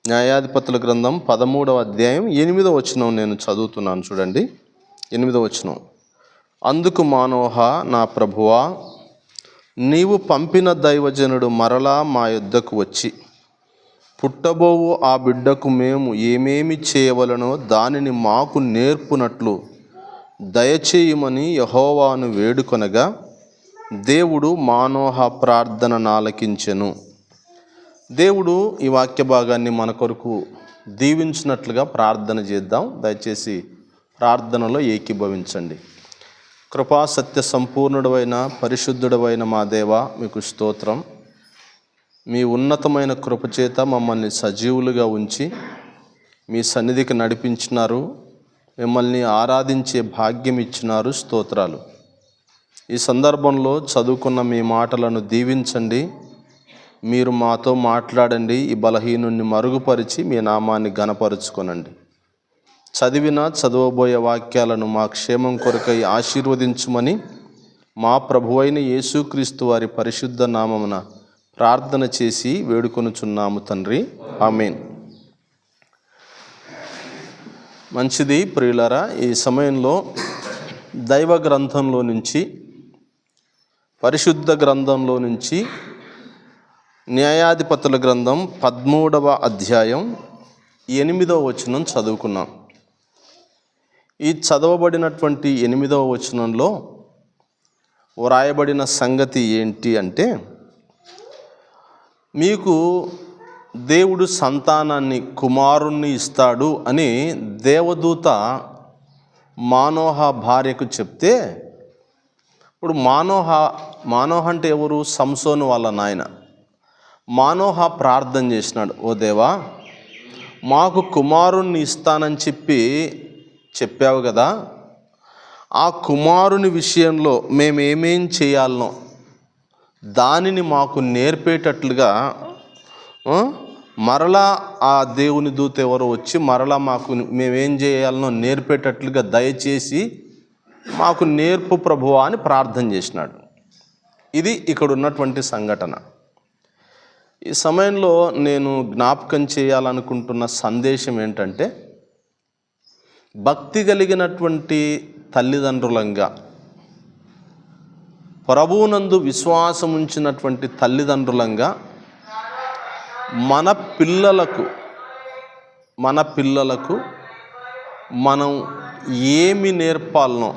న్యాయాధిపతుల గ్రంథం 13వ అధ్యాయం 8వ వచనం నేను చదువుతున్నాను చూడండి. 8వ వచనం. అందుకు మానోహ, నా ప్రభువా, నీవు పంపిన దైవజనుడు మరలా మా యొద్దకు వచ్చి పుట్టబోవు ఆ బిడ్డకు మేము ఏమేమి చేయవలనో దానిని మాకు నేర్పునట్లు దయచేయమని యెహోవాను వేడుకొనగా దేవుడు మానోహ ప్రార్థనను ఆలకించెను. దేవుడు ఈ వాక్య భాగాన్ని మన కొరకు దీవించినట్లుగా ప్రార్థన చేద్దాం. దయచేసి ప్రార్థనలో ఏకీభవించండి. కృపా సత్య సంపూర్ణుడైన పరిశుద్ధుడైన మా దేవ, మీకు స్తోత్రం. మీ ఉన్నతమైన కృపచేత మమ్మల్ని సజీవులుగా ఉంచి మీ సన్నిధికి నడిపించినారు. మిమ్మల్ని ఆరాధించే భాగ్యం ఇచ్చినారు. స్తోత్రాలు. ఈ సందర్భంలో చదువుకున్న మీ మాటలను దీవించండి. మీరు మాతో మాట్లాడండి. ఈ బలహీనుణ్ణి మరుగుపరిచి మీ నామాన్ని ఘనపరుచుకొనండి. చదవబోయే వాక్యాలను మా క్షేమం కొరకై ఆశీర్వదించుమని మా ప్రభువైన యేసుక్రీస్తు వారి పరిశుద్ధ నామమున ప్రార్థన చేసి వేడుకొనుచున్నాము తండ్రి. ఆమేన్. మంచిది ప్రియులారా, ఈ సమయంలో దైవ గ్రంథంలో నుంచి, పరిశుద్ధ గ్రంథంలో నుంచి న్యాయాధిపతుల గ్రంథం 13వ అధ్యాయం 8వ వచనం చదువుకున్నాం. ఈ చదవబడినటువంటి 8వ వచనంలో వ్రాయబడిన సంగతి ఏంటి అంటే, మీకు దేవుడు సంతానాన్ని, కుమారుణ్ణి ఇస్తాడు అని దేవదూత మానోహ భార్యకు చెప్తే, ఇప్పుడు మానోహ అంటే ఎవరు? సంసోను వాళ్ళ నాయన. మానోహ ప్రార్థన చేసినాడు, ఓ దేవా, మాకు కుమారుణ్ణి ఇస్తానని చెప్పావు కదా, ఆ కుమారుని విషయంలో మేమేమేం చేయాలనో దానిని మాకు నేర్పేటట్లుగా మరలా ఆ దేవుని దూత ఎవరో వచ్చి మరలా మేమేం చేయాలనో నేర్పేటట్లుగా దయచేసి మాకు నేర్పు ప్రభువా అని ప్రార్థన చేసినాడు. ఇది ఇక్కడ ఉన్నటువంటి సంఘటన. ఈ సమయంలో నేను జ్ఞాపకం చేయాలనుకుంటున్న సందేశం ఏంటంటే, భక్తి కలిగినటువంటి తల్లిదండ్రులంగా, ప్రభువునందు విశ్వాసం ఉంచినటువంటి తల్లిదండ్రులంగా మన పిల్లలకు మనం ఏమి నేర్పాలనో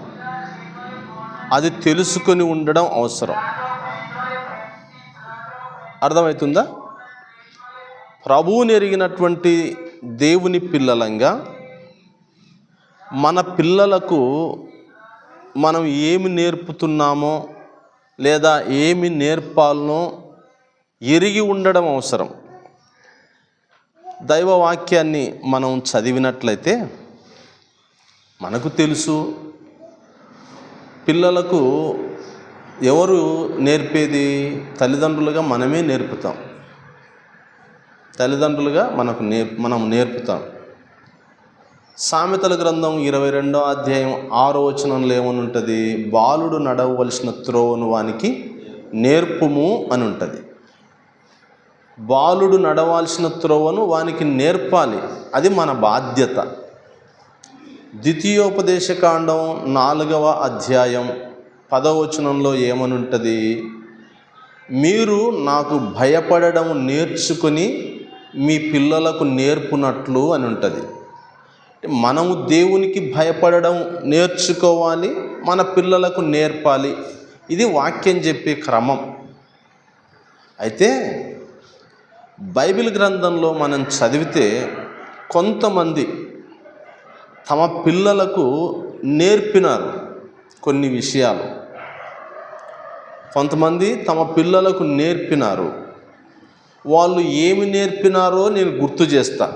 అది తెలుసుకొని ఉండడం అవసరం. అర్థమవుతుందా? ప్రభువుని ఎరిగినటువంటి దేవుని పిల్లలంగా మన పిల్లలకు మనం ఏమి నేర్పుతున్నామో లేదా ఏమి నేర్పాలనో ఎరిగి ఉండడం అవసరం. దైవవాక్యాన్ని మనం చదివినట్లయితే మనకు తెలుసు, పిల్లలకు ఎవరు నేర్పేది? తల్లిదండ్రులుగా మనమే నేర్పుతాం. తల్లిదండ్రులుగా మనం నేర్పుతాం. సామెతల గ్రంథం 22వ అధ్యాయం 6వ వచనంలో ఏమని ఉంటుంది? బాలుడు నడవవలసిన త్రోవను వానికి నేర్పుము అని ఉంటుంది. బాలుడు నడవాల్సిన త్రోవను వానికి నేర్పాలి. అది మన బాధ్యత. ద్వితీయోపదేశకాండం 4వ అధ్యాయం 10వ వచనంలో ఏమని ఉంటుంది? మీరు నాకు భయపడడం నేర్చుకొని మీ పిల్లలకు నేర్పునట్లు అని ఉంటుంది. మనము దేవునికి భయపడడం నేర్చుకోవాలి, మన పిల్లలకు నేర్పాలి. ఇది వాక్యం చెప్పే క్రమం. అయితే బైబిల్ గ్రంథంలో మనం చదివితే కొంతమంది తమ పిల్లలకు నేర్పినారు కొన్ని విషయాలు. కొంతమంది తమ పిల్లలకు నేర్పినారు. వాళ్ళు ఏమి నేర్పినారో నేను గుర్తు చేస్తా.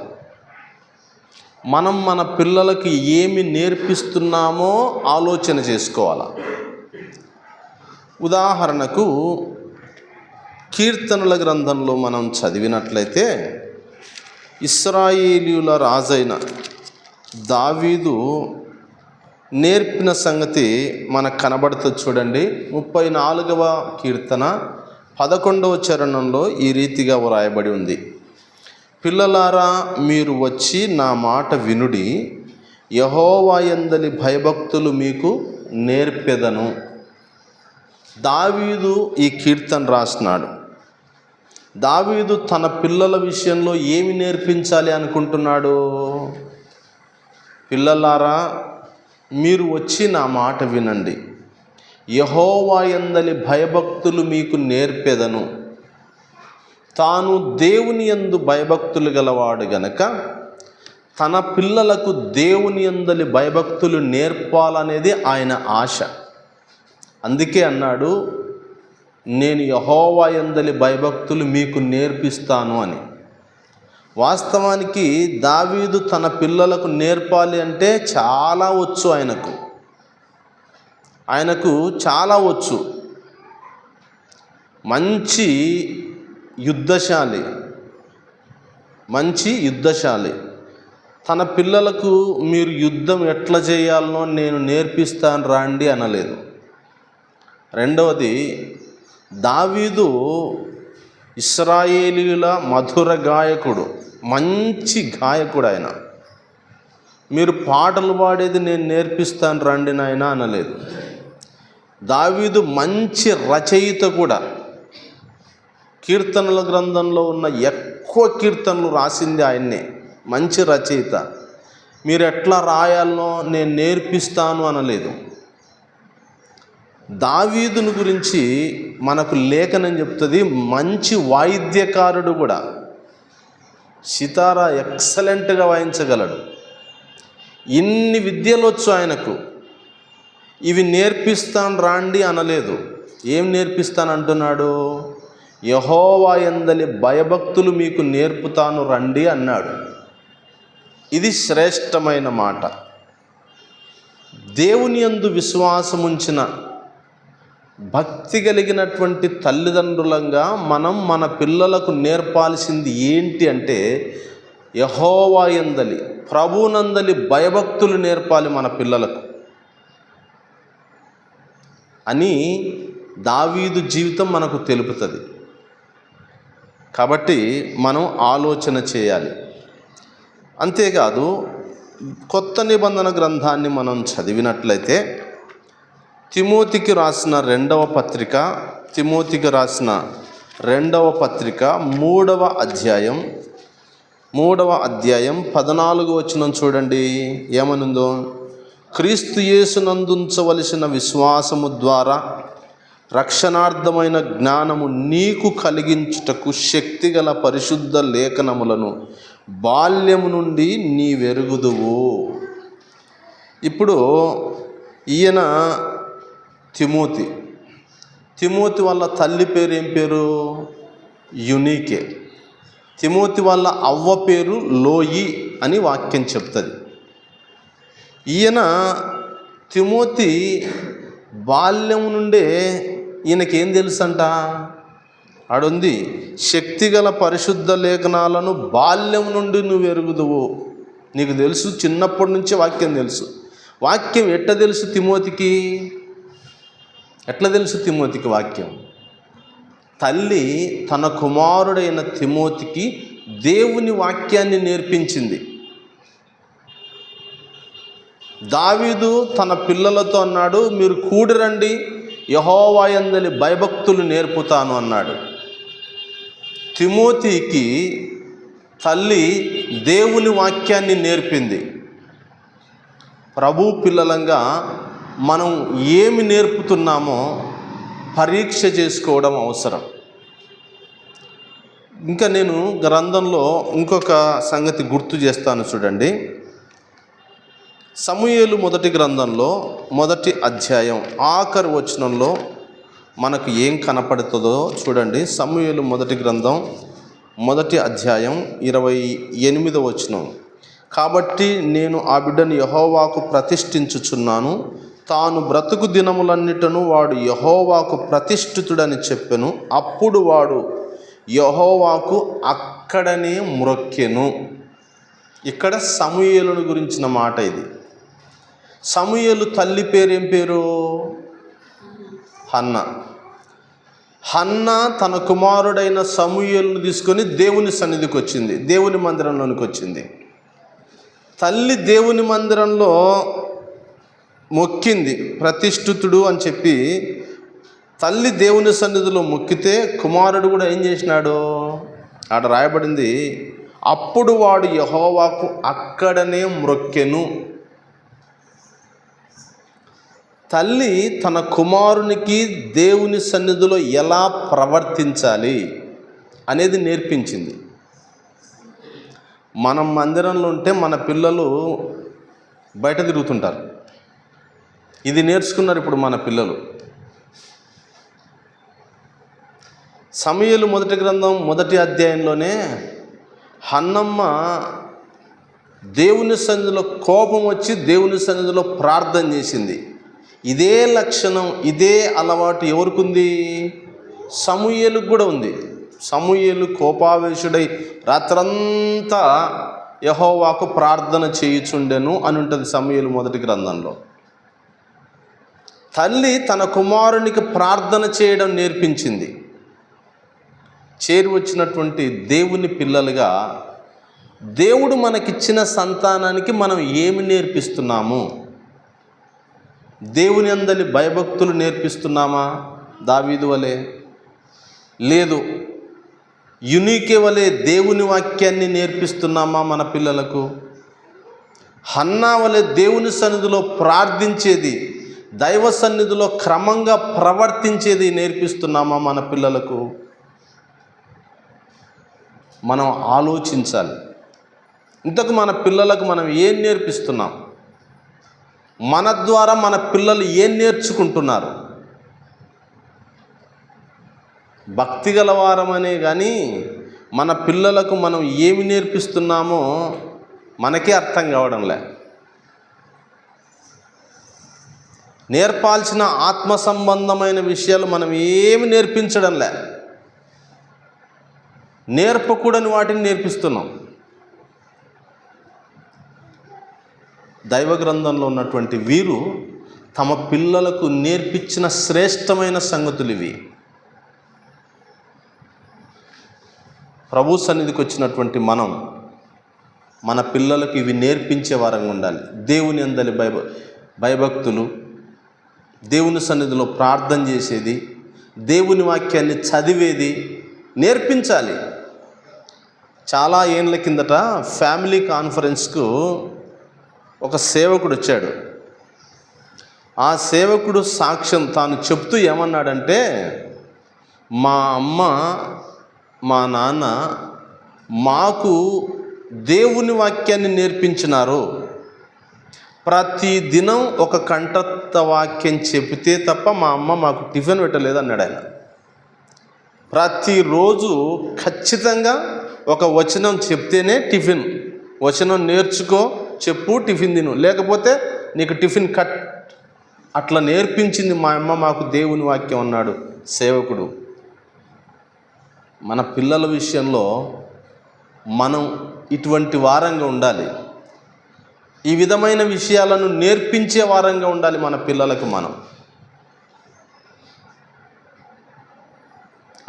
మనం మన పిల్లలకి ఏమి నేర్పిస్తున్నామో ఆలోచన చేసుకోవాలి. ఉదాహరణకు కీర్తనల గ్రంథంలో మనం చదివినట్లయితే ఇశ్రాయేలీయుల రాజైన దావీదు నేర్పిన సంగతి మనకు కనబడుతుంది. చూడండి, 34వ కీర్తన 11వ చరణంలో ఈ రీతిగా వ్రాయబడి ఉంది. పిల్లలారా, మీరు వచ్చి నా మాట వినుడి, యెహోవా యందలి భయభక్తులు మీకు నేర్పెదను. దావీదు ఈ కీర్తన రాస్తున్నాడు. దావీదు తన పిల్లల విషయంలో ఏమి నేర్పించాలి అనుకుంటున్నాడు? పిల్లలారా, మీరు వచ్చి నా మాట వినండి, యెహోవా యందలి భయభక్తులు మీకు నేర్పెదను. తాను దేవుని యందు భయభక్తులు గలవాడు గనక తన పిల్లలకు దేవుని యందలి భయభక్తులు నేర్పాలనేది ఆయన ఆశ. అందుకే అన్నాడు, నేను యెహోవా యందలి భయభక్తులు మీకు నేర్పిస్తాను అని. వాస్తవానికి దావీదు తన పిల్లలకు నేర్పాలి అంటే చాలా వచ్చు. ఆయనకు చాలా వచ్చు. మంచి యుద్ధశాలి. తన పిల్లలకు మీరు యుద్ధం ఎట్లా చేయాలనో నేను నేర్పిస్తాను రాండి అనలేదు. రెండవది, దావీదు ఇశ్రాయేలీయుల మధుర గాయకుడు, మంచి గాయకుడు. ఆయన మీరు పాటలు పాడేది నేను నేర్పిస్తాను రండి నాయనా అనలేదు. దావీదు మంచి రచయిత కూడా. కీర్తనల గ్రంథంలో ఉన్న ఎక్కువ కీర్తనలు రాసింది ఆయన్నే. మంచి రచయిత. మీరు ఎట్లా రాయాలనో నేను నేర్పిస్తాను అనలేదు. దావీదుని గురించి మనకు లేఖనం చెప్తుంది, మంచి వాయిద్యకారుడు కూడా. సితారా ఎక్సలెంట్గా వాయించగలడు. ఇన్ని విద్యలు వచ్చు ఆయనకు. ఇవి నేర్పిస్తాను రాండి అనలేదు. ఏం నేర్పిస్తాను అంటున్నాడు? యెహోవా యందలి భయభక్తులు మీకు నేర్పుతాను రండి అన్నాడు. ఇది శ్రేష్టమైన మాట. దేవుని యందు విశ్వాసముంచిన భక్తి కలిగినటువంటి తల్లిదండ్రులంగా మనం మన పిల్లలకు నేర్పాల్సింది ఏంటి అంటే, యెహోవా యందలి, ప్రభువునందలి భయభక్తులు నేర్పాలి మన పిల్లలకు అని దావీదు జీవితం మనకు తెలుపుతుంది. కాబట్టి మనం ఆలోచన చేయాలి. అంతేకాదు, కొత్త నిబంధన గ్రంథాన్ని మనం చదివినట్లయితే తిమోతికి రాసిన రెండవ పత్రిక 3వ అధ్యాయం 14వ వచనం చూడండి. ఏమనుందో? క్రీస్తు యేసునందుంచవలసిన విశ్వాసము ద్వారా రక్షణార్థమైన జ్ఞానము నీకు కలిగించుటకు శక్తిగల పరిశుద్ధ లేఖనములను బాల్యము నుండి నీవెరుగుదువు. ఇప్పుడు ఈయన తిమోతి వాళ్ళ తల్లి పేరు ఏం పేరు? యునీకే. తిమోతి వాళ్ళ అవ్వ పేరు లోయి అని వాక్యం చెప్తుంది. ఈయన తిమోతి బాల్యం నుండే ఈయనకేం తెలుసంట? ఆడుంది, శక్తిగల పరిశుద్ధ లేఖనాలను బాల్యం నుండి నువ్వు ఎరుగుదువు. నీకు తెలుసు, చిన్నప్పటి నుంచి వాక్యం తెలుసు. వాక్యం ఎట్లా తెలుసు తిమోతికి? వాక్యం తల్లి తన కుమారుడైన తిమోతికి దేవుని వాక్యాన్ని నేర్పించింది. దావీదు తన పిల్లలతో అన్నాడు, మీరు కూడిరండి, యెహోవా యందలి భయభక్తులు నేర్పుతాను అన్నాడు. తిమోతికి తల్లి దేవుని వాక్యాన్ని నేర్పింది. ప్రభు పిల్లలంగా మనం ఏమి నేర్పుతున్నామో పరీక్ష చేసుకోవడం అవసరం. ఇంకా నేను గ్రంథంలో ఇంకొక సంగతి గుర్తు చేస్తాను చూడండి. సమూయేలు మొదటి గ్రంథంలో 1వ అధ్యాయం ఆఖరి వచనంలో మనకు ఏం కనపడుతుందో చూడండి. సమూయేలు మొదటి గ్రంథం 1వ అధ్యాయం 28వ వచనం. కాబట్టి నేను ఆ బిడ్డను యెహోవాకు ప్రతిష్ఠించుచున్నాను, తాను బ్రతుకు దినములన్నిటను వాడు యెహోవాకు ప్రతిష్ఠితుడని చెప్పెను. అప్పుడు వాడు యెహోవాకు అక్కడనే మ్రొక్కెను. ఇక్కడ సమూయేలును గురించిన మాట ఇది. సమూయేలు తల్లి పేరు ఏం పేరు? హన్న. హన్నా తన కుమారుడైన సమూయేలును తీసుకొని దేవుని సన్నిధికి వచ్చింది, దేవుని మందిరంలోనికి వచ్చింది. తల్లి దేవుని మందిరంలో మొక్కింది, ప్రతిష్ఠితుడు అని చెప్పి తల్లి దేవుని సన్నిధిలో మొక్కితే కుమారుడు కూడా ఏం చేసినాడు? ఆడ రాయబడింది, అప్పుడు వాడు యెహోవాకు అక్కడనే మ్రొక్కెను. తల్లి తన కుమారునికి దేవుని సన్నిధిలో ఎలా ప్రవర్తించాలి అనేది నేర్పించింది. మనం మందిరంలో ఉంటే మన పిల్లలు బయట తిరుగుతుంటారు. ఇది నేర్చుకున్నారు ఇప్పుడు మన పిల్లలు. సమూయేలు మొదటి గ్రంథం 1వ అధ్యాయంలోనే హన్నమ్మ దేవుని సన్నిధిలో కోపం వచ్చి దేవుని సన్నిధిలో ప్రార్థన చేసింది. ఇదే లక్షణం, ఇదే అలవాటు ఎవరికి ఉంది? సమూయేలుకు కూడా ఉంది. సమూయేలు కోపావేశుడై రాత్రంతా యెహోవాకు ప్రార్థన చేయుచుండెను అని ఉంటుంది సమూయేలు మొదటి గ్రంథంలో. తల్లి తన కుమారునికి ప్రార్థన చేయడం నేర్పించింది. చేరి వచ్చినటువంటి దేవుని పిల్లలుగా దేవుడు మనకిచ్చిన సంతానానికి మనం ఏమి నేర్పిస్తున్నాము? దేవుని అందలి భయభక్తులు నేర్పిస్తున్నామా దావీదు వలె? లేదు, యునీకే వలె దేవుని వాక్యాన్ని నేర్పిస్తున్నామా మన పిల్లలకు? హన్నా వలె దేవుని సన్నిధిలో ప్రార్థించేది, దైవ సన్నిధిలో క్రమంగా ప్రవర్తించేది నేర్పిస్తున్నామా మన పిల్లలకు? మనం ఆలోచించాలి. ఇంతకు మన పిల్లలకు మనం ఏం నేర్పిస్తున్నాం? మన ద్వారా మన పిల్లలు ఏం నేర్చుకుంటున్నారు? భక్తి గలవారమనే కానీ మన పిల్లలకు మనం ఏమి నేర్పిస్తున్నామో మనకే అర్థం కావడంలే. నేర్పాల్సిన ఆత్మ సంబంధమైన విషయాలు మనం ఏమి నేర్పించడంలే, నేర్పకూడని వాటిని నేర్పిస్తున్నాం. దైవ గ్రంథంలో ఉన్నటువంటి వీరు తమ పిల్లలకు నేర్పించిన శ్రేష్టమైన సంగతులు ఇవి. ప్రభు సన్నిధికి వచ్చినటువంటి మనం మన పిల్లలకు ఇవి నేర్పించే వారంగా ఉండాలి. దేవుని అందలి భయభక్తులు, దేవుని సన్నిధిలో ప్రార్థన చేసేది, దేవుని వాక్యాన్ని చదివేది నేర్పించాలి. చాలా ఏళ్ళ కిందట ఫ్యామిలీ కాన్ఫరెన్స్కు ఒక సేవకుడు వచ్చాడు. ఆ సేవకుడు సాక్ష్యం తాను చెప్తూ ఏమన్నాడంటే, మా అమ్మ మా నాన్న మాకు దేవుని వాక్యాన్ని నేర్పించినారు. ప్రతి దినం ఒక కంఠస్థ వాక్యం చెబితే తప్ప మా అమ్మ మాకు టిఫిన్ పెట్టలేదు అన్నాడు ఆయన. ప్రతిరోజు ఖచ్చితంగా ఒక వచనం చెప్తేనే టిఫిన్. వచనం నేర్చుకో, చెప్పు, టిఫిన్ తిను, లేకపోతే నీకు టిఫిన్ కట్. అట్లా నేర్పించింది మా అమ్మ మాకు దేవుని వాక్యం అన్నాడు సేవకుడు. మన పిల్లల విషయంలో మనం ఇటువంటి వారంగా ఉండాలి. ఈ విధమైన విషయాలను నేర్పించే వారంగా ఉండాలి మన పిల్లలకు. మనం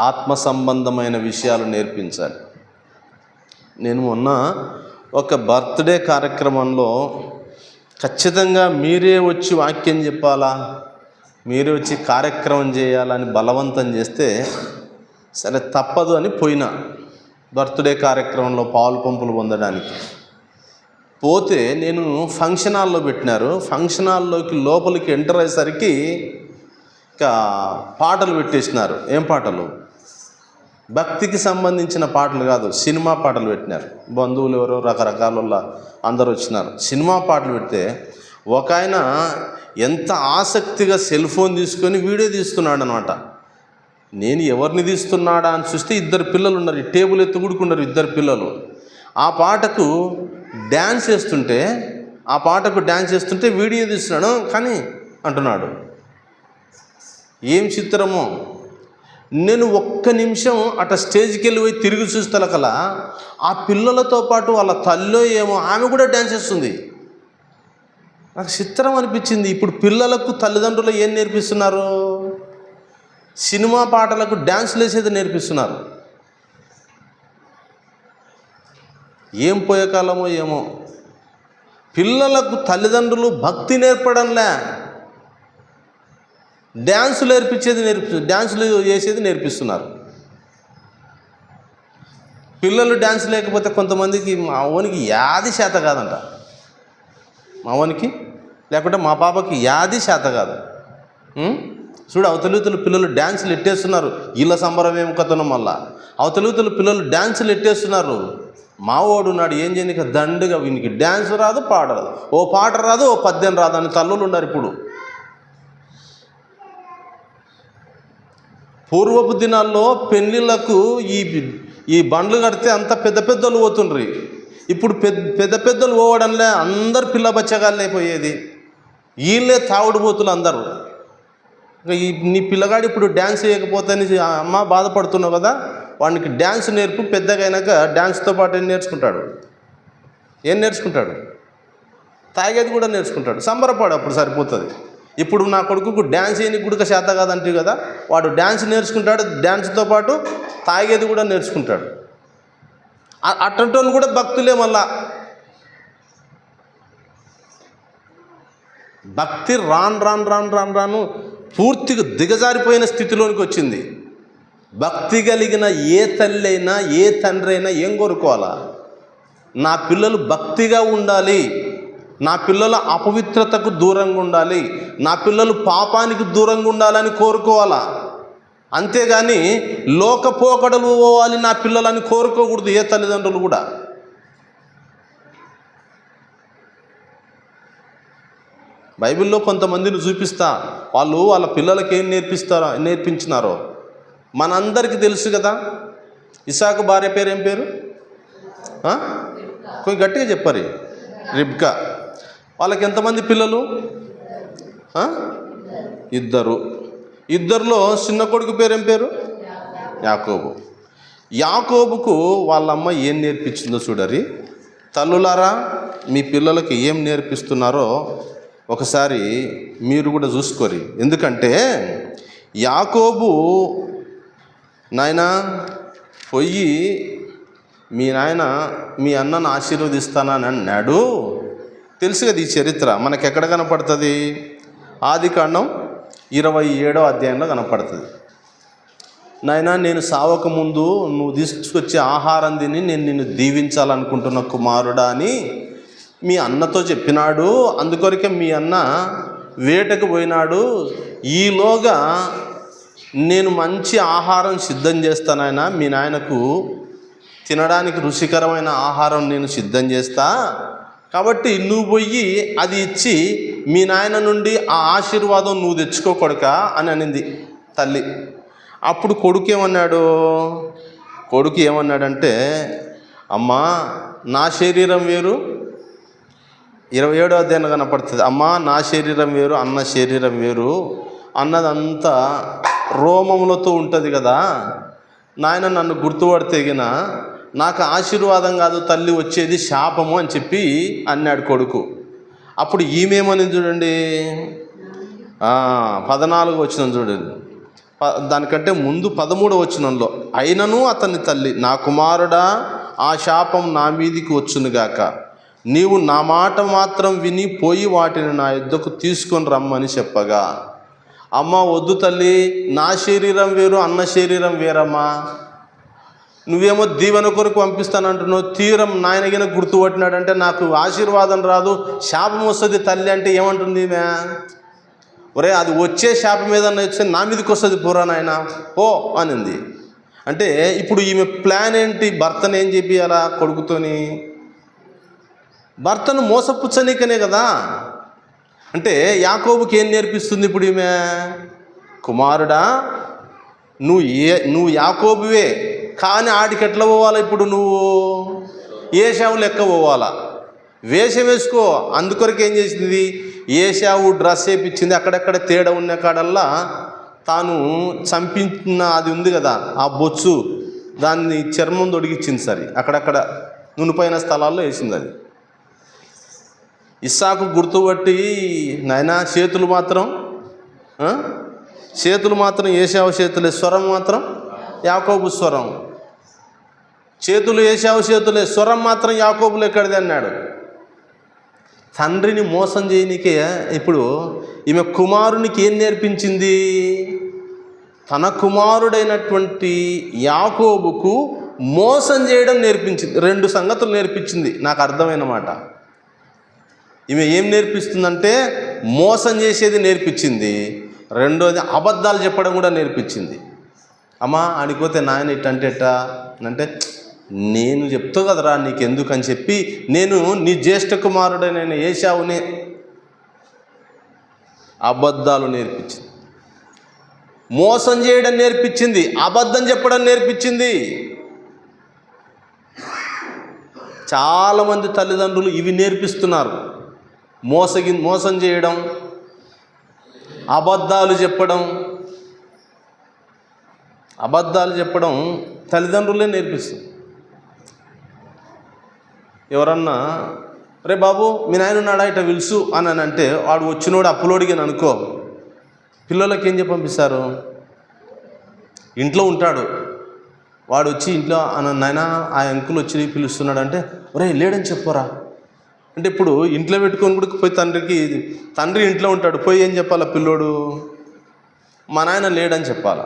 ఆత్మ సంబంధమైన విషయాలు నేర్పించాలి. నేను మొన్న ఒక బర్త్డే కార్యక్రమంలో ఖచ్చితంగా మీరే వచ్చి వాక్యం చెప్పాలా, మీరే వచ్చి కార్యక్రమం చేయాలని బలవంతం చేస్తే సరే తప్పదు అని పోయినా. బర్త్డే కార్యక్రమంలో పాలు పంపులు పొందడానికి పోతే నేను ఫంక్షన్ హాల్లో పెట్టినారు. ఫంక్షన్ హాల్లోకి లోపలికి ఎంటర్ అయ్యేసరికి ఇంకా పాటలు పెట్టేసినారు. ఏం పాటలు? భక్తికి సంబంధించిన పాటలు కాదు, సినిమా పాటలు పెట్టినారు. బంధువులు ఎవరో రకరకాల అందరూ వచ్చినారు. సినిమా పాటలు పెడితే ఒక ఆయన ఎంత ఆసక్తిగా సెల్ ఫోన్ తీసుకొని వీడియో తీస్తున్నాడు అనమాట. నేను ఎవరిని తీస్తున్నాడా అని చూస్తే 2 పిల్లలు ఉన్నారు. ఈ టేబుల్ ఎత్తుకుడుకున్నారు 2 పిల్లలు. ఆ పాటకు డ్యాన్స్ చేస్తుంటే వీడియో తీస్తున్నాడు కానీ అంటున్నాడు. ఏం చిత్రమో. నేను ఒక్క నిమిషం అట స్టేజ్కి వెళ్ళి పోయి తిరిగి చూస్తలకలా ఆ పిల్లలతో పాటు వాళ్ళ తల్లో ఏమో ఆమె కూడా డ్యాన్స్ చేస్తుంది. నాకు చిత్రం అనిపించింది. ఇప్పుడు పిల్లలకు తల్లిదండ్రులు ఏం నేర్పిస్తున్నారు? సినిమా పాటలకు డ్యాన్సులు వేసేది నేర్పిస్తున్నారు. ఏం పోయే కాలమో ఏమో. పిల్లలకు తల్లిదండ్రులు భక్తి నేర్పడంలే, డ్యాన్సులు డ్యాన్సులు చేసేది నేర్పిస్తున్నారు. పిల్లలు డ్యాన్స్ లేకపోతే కొంతమందికి మా అవనికి యాది చేత కాదంట, మా అవనికి లేకుంటే మా పాపకి యాది చేత కాదు. చూడు అవతలితలు పిల్లలు డ్యాన్సులు ఎట్టేస్తున్నారు. ఇళ్ళ సంబరం ఏం కథనో మళ్ళా అవతలితలు పిల్లలు డ్యాన్సులు ఎట్టేస్తున్నారు. మావోడు ఉన్నాడు ఏం చేయనిక దండుగా, వీనికి డ్యాన్స్ రాదు పాట రాదు, ఓ పాట రాదు ఓ పద్యం రాదు అని తల్లులు ఉన్నారు ఇప్పుడు. పూర్వపు దినాల్లో పెళ్ళిళ్ళకు ఈ బండ్లు కడితే అంత పెద్ద పెద్దలు పోతుండ్రి. ఇప్పుడు పెద్దలు పోవడంలే, అందరు పిల్ల బచ్చగాళ్ళు అయిపోయేది. వీళ్ళే తాగుడుపోతులు అందరూ. నీ పిల్లగాడు ఇప్పుడు డ్యాన్స్ వేయకపోతే అమ్మ బాధపడుతున్నావు కదా, వానికి డ్యాన్స్ నేర్పు. పెద్దగా అయినాక డ్యాన్స్తో పాటు ఏం నేర్చుకుంటాడు? తాగేది కూడా నేర్చుకుంటాడు. సంబరపడు, అప్పుడు సరిపోతుంది. ఇప్పుడు నా కొడుకుకు డ్యాన్స్ వేయని గుడిక చేత కాదంటే కదా, వాడు డ్యాన్స్ నేర్చుకుంటాడు, డ్యాన్స్తో పాటు తాగేది కూడా నేర్చుకుంటాడు. అట్టంటోళ్ళు కూడా భక్తులే. మళ్ళా భక్తి రాను పూర్తిగా దిగజారిపోయిన స్థితిలోనికి వచ్చింది. భక్తి కలిగిన ఏ తల్లి అయినా ఏ తండ్రి అయినా ఏం కోరుకోవాలా? నా పిల్లలు భక్తిగా ఉండాలి, నా పిల్లల అపవిత్రతకు దూరంగా ఉండాలి, నా పిల్లలు పాపానికి దూరంగా ఉండాలని కోరుకోవాలా. అంతేగాని లోకపోకడలు పోవాలి నా పిల్లలని కోరుకోకూడదు ఏ తల్లిదండ్రులు కూడా. బైబిల్లో కొంతమందిని చూపిస్తా, వాళ్ళ పిల్లలకి ఏం నేర్పించినారో మనందరికీ తెలుసు కదా. ఇసాకు భార్య పేరు ఏం పేరు? కొంచెం గట్టిగా చెప్పారు. రిబ్కా. వాళ్ళకి ఎంతమంది పిల్లలు? ఇద్దరులో చిన్న కొడుకు పేరు ఏం పేరు? యాకోబు. యాకోబుకు వాళ్ళమ్మ ఏం నేర్పించిందో చూడరి. తల్లులారా, మీ పిల్లలకి ఏం నేర్పిస్తున్నారో ఒకసారి మీరు కూడా చూసుకోరి. ఎందుకంటే యాకోబు నాయనా పోయి మీ అన్నను ఆశీర్వదిస్తానని అన్నాడు. తెలుసు కదా ఈ చరిత్ర. మనకెక్కడ కనపడుతుంది? ఆదికాండం 27వ అధ్యాయంలో కనపడుతుంది. నాయనా, నేను సావక ముందు నువ్వు తీసుకొచ్చే ఆహారం తిని నేను నిన్ను దీవించాలనుకుంటున్న కుమారుడా అని మీ అన్నతో చెప్పినాడు. అందుకొరకే మీ అన్న వేటకు పోయినాడు. ఈలోగా నేను మంచి ఆహారం సిద్ధం చేస్తానైనా, మీ నాయనకు తినడానికి రుచికరమైన ఆహారం నేను సిద్ధం చేస్తా, కాబట్టి నువ్వు పోయి అది ఇచ్చి మీ నాయన నుండి ఆ ఆశీర్వాదం నువ్వు తెచ్చుకో కొడుకా అని అనింది తల్లి. అప్పుడు కొడుకు ఏమన్నాడంటే, అమ్మా నా శరీరం వేరు, 27వ అధ్యాయం కనపడుతుంది. అమ్మా నా శరీరం వేరు, అన్న శరీరం వేరు, అన్నదంతా రోమములతో ఉంటుంది కదా, నాయన నన్ను గుర్తుపడితేగిన నాకు ఆశీర్వాదం కాదు తల్లి, వచ్చేది శాపము అని చెప్పి అన్నాడు కొడుకు. అప్పుడు ఈమెమని చూడండి, 14వ వచనం చూడండి. దానికంటే ముందు 13వ వచనంలో, అయినను అతని తల్లి, నా కుమారుడా ఆ శాపం నా మీదికి వచ్చునుగాక, నీవు నా మాట మాత్రం విని పోయి వాటిని నా యొద్దకు తీసుకొని రమ్మని చెప్పగా, అమ్మ వద్దు తల్లి, నా శరీరం వేరు అన్న శరీరం వేరమ్మా, నువ్వేమో దీవెన కొరకు పంపిస్తానంటున్నావు, తీరం నాయనగిన గుర్తుపట్టినాడంటే నాకు ఆశీర్వాదం రాదు, శాపం వస్తుంది తల్లి అంటే ఏమంటుంది ఈమె? ఒరే, అది వచ్చే శాపం ఏదన్నా వచ్చి నా మీదకి వస్తుంది పూరా నాయన పో అనింది. అంటే ఇప్పుడు ఈమె ప్లాన్ ఏంటి? భర్తను ఏం చెప్పియాలా? కొడుకుతోని భర్తను మోసపుచ్చనీకనే కదా. అంటే యాకోబుకి ఏం నేర్పిస్తుంది ఇప్పుడు ఈమె? కుమారుడా, నువ్వు యాకోబువే, కానీ ఆడికి ఎట్లా పోవాలా? ఇప్పుడు నువ్వు ఏశావు లెక్క పోవాలా, వేషం వేసుకో. అందుకొరకు ఏం చేసింది? ఏశావు డ్రెస్ వేయించింది. అక్కడెక్కడ తేడా ఉన్న కాడల్లా తాను చంపిన అది ఉంది కదా, ఆ బొచ్చు, దాన్ని చర్మం తొడిగిచ్చింది. సరే, అక్కడక్కడ నునుపైన స్థలాల్లో వేసింది. అది ఇస్సాకు గుర్తుపట్టి, నాయనా చేతులు మాత్రం చేతులు మాత్రం ఏశావు చేతులే, స్వరం మాత్రం యాకోబు స్వరం. చేతులు ఏశావు చేతులే, స్వరం మాత్రం యాకోబులు ఎక్కడిది అన్నాడు. తండ్రిని మోసం చేయనికే ఇప్పుడు ఈమె కుమారునికి ఏం నేర్పించింది? తన కుమారుడైనటువంటి యాకోబుకు మోసం చేయడం నేర్పించింది. 2 సంగతులు నేర్పించింది. నాకు అర్థమైన మాట. ఈమె ఏం నేర్పిస్తుందంటే మోసం చేసేది నేర్పించింది, రెండోది అబద్ధాలు చెప్పడం కూడా నేర్పించింది. అమ్మా అడిగిపోతే నాయన ఇట్టంటే ఎట్టా అంటే, నేను చెప్తా కదరా నీకెందుకు అని చెప్పి నేను నీ జ్యేష్ఠ కుమారుడైన ఏశావునే అబద్ధాలు నేర్పించింది. మోసం చేయడం నేర్పించింది, అబద్ధం చెప్పడం నేర్పించింది. చాలామంది తల్లిదండ్రులు ఇవి నేర్పిస్తున్నారు. మోసం చేయడం, అబద్ధాలు చెప్పడం తల్లిదండ్రులే నేర్పిస్తారు. ఎవరన్నా రే బాబు మీ నాయన ఉన్నాడా ఇట్లా పిలుసు అని అంటే వాడు వచ్చినోడు అప్పులోడిగాని అనుకో, పిల్లలకి ఏం చెప్పి పంపిస్తారు? ఇంట్లో ఉంటాడు వాడు, వచ్చి ఇంట్లో నాయన ఆ అంకుల్ వచ్చి పిలుస్తున్నాడు అంటే ఒరే లేడని చెప్పరా అంటే, ఇప్పుడు ఇంట్లో పెట్టుకొని కూడా పోయి తండ్రి ఇంట్లో ఉంటాడు, పోయి ఏం చెప్పాలా పిల్లోడు? మా నాయన లేడని చెప్పాలా.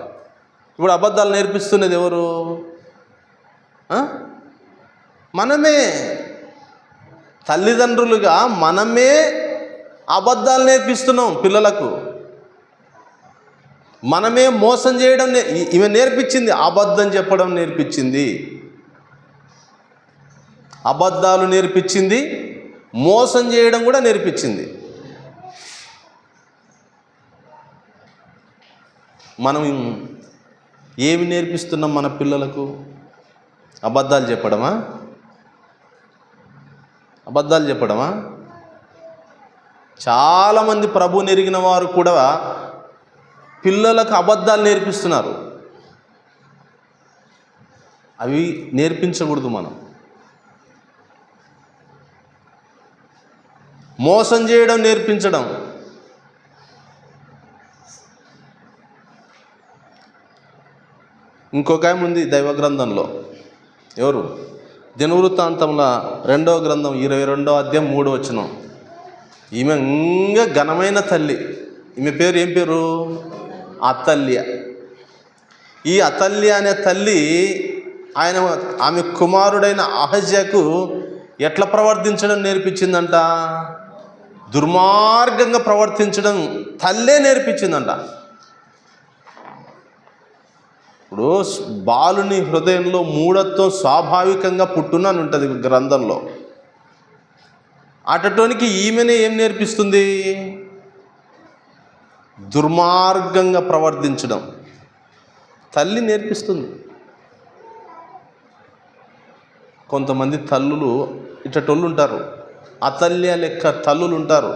ఇప్పుడు అబద్ధాలు నేర్పిస్తున్నది ఎవరు? మనమే. తల్లిదండ్రులుగా మనమే అబద్ధాలు నేర్పిస్తున్నాం పిల్లలకు. మనమే మోసం చేయడం ఈమె నేర్పించింది, అబద్ధం చెప్పడం నేర్పించింది, అబద్ధాలు నేర్పించింది, మోసం చేయడం కూడా నేర్పించింది. మనం ఏమి నేర్పిస్తున్నాం మన పిల్లలకు? అబద్ధాలు చెప్పడమా? చాలామంది ప్రభువుని ఎరిగిన వారు కూడా పిల్లలకు అబద్ధాలు నేర్పిస్తున్నారు. అవి నేర్పించకూడదు. మనం మోసం చేయడం నేర్పించడం. ఇంకొక ఆమె ఉంది దైవ గ్రంథంలో. ఎవరు? దినవృత్తాంతముల 2వ గ్రంథం 22వ అధ్యాయం 3వ వచనం. ఈమె ఇంకా ఘనమైన తల్లి. ఈమె పేరు ఏం పేరు? అతల్య. ఈ అతల్య అనే తల్లి ఆమె కుమారుడైన అహజ్యాకు ఎట్లా ప్రవర్తించడం నేర్పించిందంట? దుర్మార్గంగా ప్రవర్తించడం తల్లే నేర్పించిందంట. ఇప్పుడు బాలుని హృదయంలో మూఢత్వం స్వాభావికంగా పుట్టునని ఉంటుంది గ్రంథంలో. అటటోనికి ఈమెనే ఏం నేర్పిస్తుంది? దుర్మార్గంగా ప్రవర్తించడం తల్లి నేర్పిస్తుంది. కొంతమంది తల్లులు ఇటటోళ్ళు ఉంటారు, అతల్య లెక్క తల్లులు ఉంటారు.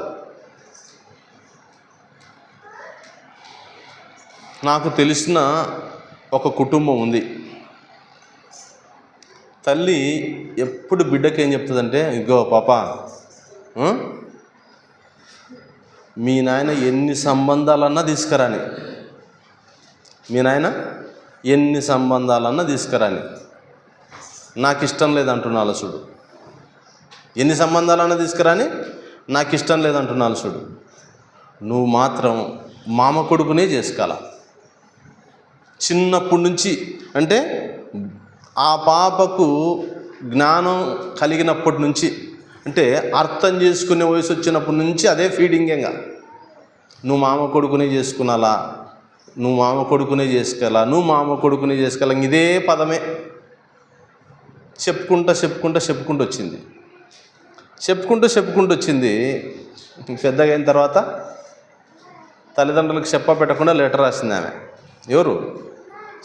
నాకు తెలిసిన ఒక కుటుంబం ఉంది. తల్లి ఎప్పుడు బిడ్డకి ఏం చెప్తుందంటే, ఇగో పాప, మీ నాయన ఎన్ని సంబంధాలన్నా తీసుకురాని, మీ నాయన ఎన్ని సంబంధాలన్నా తీసుకురాని, నాకు ఇష్టం లేదంటున్నాను చూడు. ఎన్ని సంబంధాలన్నా తీసుకురాని నాకు ఇష్టం లేదంటున్నాను చూడు, నువ్వు మాత్రం మామ కొడుకునే చేసుకోవాలా. చిన్నప్పటి నుంచి అంటే ఆ పాపకు జ్ఞానం కలిగినప్పటి నుంచి, అంటే అర్థం చేసుకునే వయసు వచ్చినప్పటి నుంచి అదే ఫీడింగేగా. నువ్వు మామ కొడుకునే చేసుకున్నాలా, నువ్వు మామ కొడుకునే చేసుకోవాలా, నువ్వు మామ కొడుకునే చేసుకోవాలా, ఇదే పదమే చెప్పుకుంటూ వచ్చింది. పెద్దగా అయిన తర్వాత తల్లిదండ్రులకు పెట్టకుండా లెటర్ రాసింది ఆమె. ఎవరు?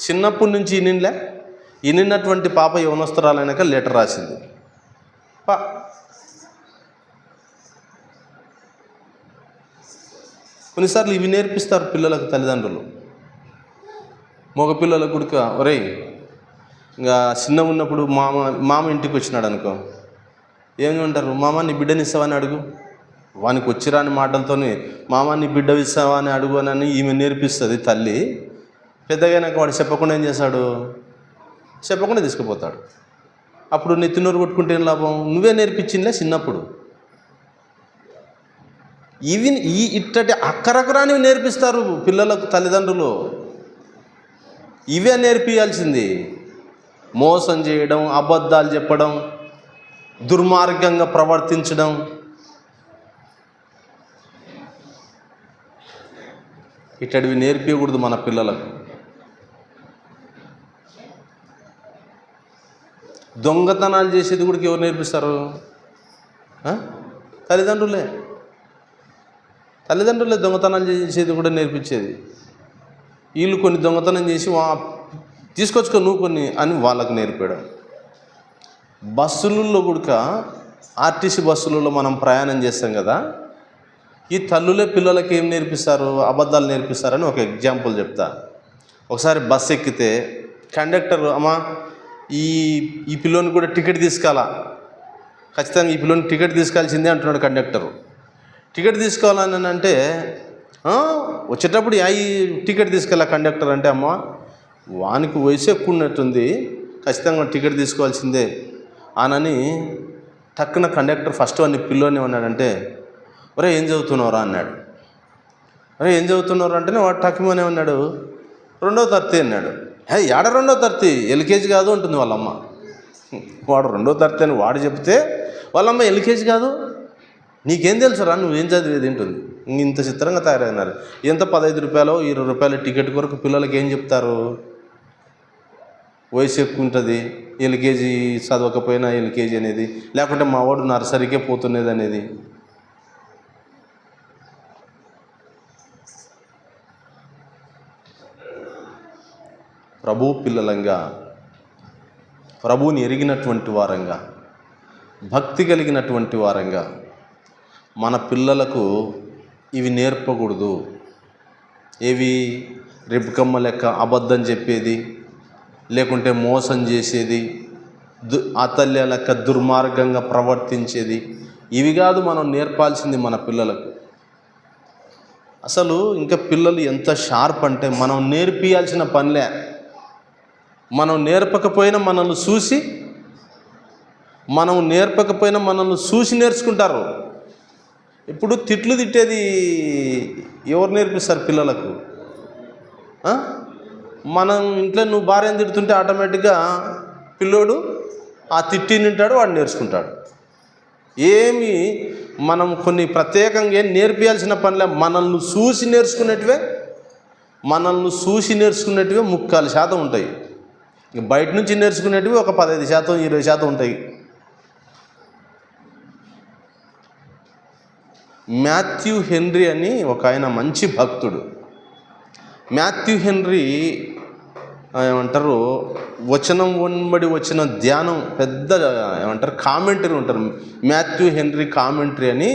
చిన్నప్పటి నుంచి ఇన్నినటువంటి పాప యవనస్తురాలైనాక లెటర్ రాసింది. కొన్నిసార్లు ఇవి నేర్పిస్తారు పిల్లలకు తల్లిదండ్రులు. మగ పిల్లలకు కూడా, ఒరేయ్ ఇంకా చిన్న ఉన్నప్పుడు మామ ఇంటికి వచ్చినాడు అనుకో, ఏమి ఉంటారు, మామ నీ బిడ్డని ఇస్తావని అడుగు, వానికి వచ్చిరాని మాటలతోని మామ నీ బిడ్డ ఇస్తావా అని అడుగునని ఈమె నేర్పిస్తుంది తల్లి. పెద్దగైనాక వాడు చెప్పకుండా ఏం చేశాడు? చెప్పకుండా తీసుకుపోతాడు. అప్పుడు నెత్తినోరు కొట్టుకుంటే ఏం లాభం? నువ్వే నేర్పించిందే చిన్నప్పుడు. ఇట్టటి అక్కరకరానివి నేర్పిస్తారు పిల్లలకు తల్లిదండ్రులు. ఇవే నేర్పియాల్సింది. మోసం చేయడం, అబద్ధాలు చెప్పడం, దుర్మార్గంగా ప్రవర్తించడం, ఇట్టడివి నేర్పించకూడదు మన పిల్లలకు. దొంగతనాలు చేసేది కూడా ఎవరు నేర్పిస్తారు? తల్లిదండ్రులే దొంగతనాలు చేసేది కూడా నేర్పించేది. వీళ్ళు కొన్ని దొంగతనం చేసి తీసుకొచ్చుకో నువ్వు కొన్ని అని వాళ్ళకు నేర్పడం. బస్సులలో కూడా ఆర్టీసీ బస్సులలో మనం ప్రయాణం చేస్తాం కదా, ఈ తల్లులే పిల్లలకి ఏం నేర్పిస్తారు? అబద్ధాలు నేర్పిస్తారని ఒక ఎగ్జాంపుల్ చెప్తా. ఒకసారి బస్సు ఎక్కితే కండక్టర్ అమ్మా ఈ పిల్లోని కూడా టికెట్ తీసుకురాలా, ఖచ్చితంగా ఈ పిల్లోని టికెట్ తీసుకాల్సిందే అంటున్నాడు కండక్టరు. టికెట్ తీసుకోవాలని అంటే వచ్చేటప్పుడు ఈ టికెట్ తీసుకెళ్ళా కండక్టర్ అంటే, అమ్మ వానికి వయసు ఎక్కువ ఉన్నట్టుంది, ఖచ్చితంగా టికెట్ తీసుకోవాల్సిందే అనని టక్కున కండక్టర్ ఫస్ట్ వాడిని పిల్లోని ఉన్నాడంటే, ఒరే ఏం చదువుతున్నావురా అన్నాడు. అరే ఏం చదువుతున్నారు అంటేనే వాడు టక్కుమనే ఉన్నాడు, 2వ తరగతి అన్నాడు. ఏడ 2వ తరగతి, ఎల్కేజీ కాదు ఉంటుంది వాళ్ళమ్మ. వాడు 2వ తరగతి అని వాడు చెప్తే వాళ్ళమ్మ ఎల్కేజీ కాదు, నీకేం తెలుసురా నువ్వేం చదివేది ఉంటుంది. ఇంత చిత్రంగా తయారైనారు. ఎంత 15 రూపాయలు 20 రూపాయల టికెట్ కొరకు పిల్లలకి ఏం చెప్తారు? వయసు ఎక్కువ ఉంటుంది, ఎల్కేజీ చదవకపోయినా ఎల్కేజీ అనేది, లేకుంటే మా వాడు నర్సరీకే పోతున్నది అనేది. ప్రభు పిల్లలంగా, ప్రభువుని ఎరిగినటువంటి వారంగా, భక్తి కలిగినటువంటి వారంగా మన పిల్లలకు ఇవి నేర్పకూడదు. ఏవి? రెబ్బకమ్మ లెక్క అబద్ధం చెప్పేది, లేకుంటే మోసం చేసేది, అతల్య లెక్క దుర్మార్గంగా ప్రవర్తించేది, ఇవి కాదు మనం నేర్పాల్సింది మన పిల్లలకు. అసలు ఇంకా పిల్లలు ఎంత షార్ప్ అంటే మనం నేర్పియాల్సిన పనిలే. మనం నేర్పకపోయినా మనల్ని చూసి నేర్చుకుంటారు. ఇప్పుడు తిట్లు తిట్టేది ఎవరు నేర్పిస్తారు పిల్లలకు? మనం ఇంట్లో నువ్వు భార్యను తిడుతుంటే ఆటోమేటిక్గా పిల్లోడు ఆ తిట్టి నింటాడు, వాడు నేర్చుకుంటాడు. ఏమి మనం కొన్ని ప్రత్యేకంగా ఏం నేర్పియాల్సిన పనిలే. మనల్ని చూసి నేర్చుకునేటివే 3/4% ఉంటాయి. బయట నుంచి నేర్చుకునేటివి ఒక 15% 20% ఉంటాయి. మాథ్యూ హెన్రీ అని ఒక ఆయన మంచి భక్తుడు. మాథ్యూ హెన్రీ ఏమంటారు, వచనం వెంబడి వచ్చిన ధ్యానం పెద్ద కామెంటరీ ఉంటారు. మాథ్యూ హెన్రీ కామెంటరీ అని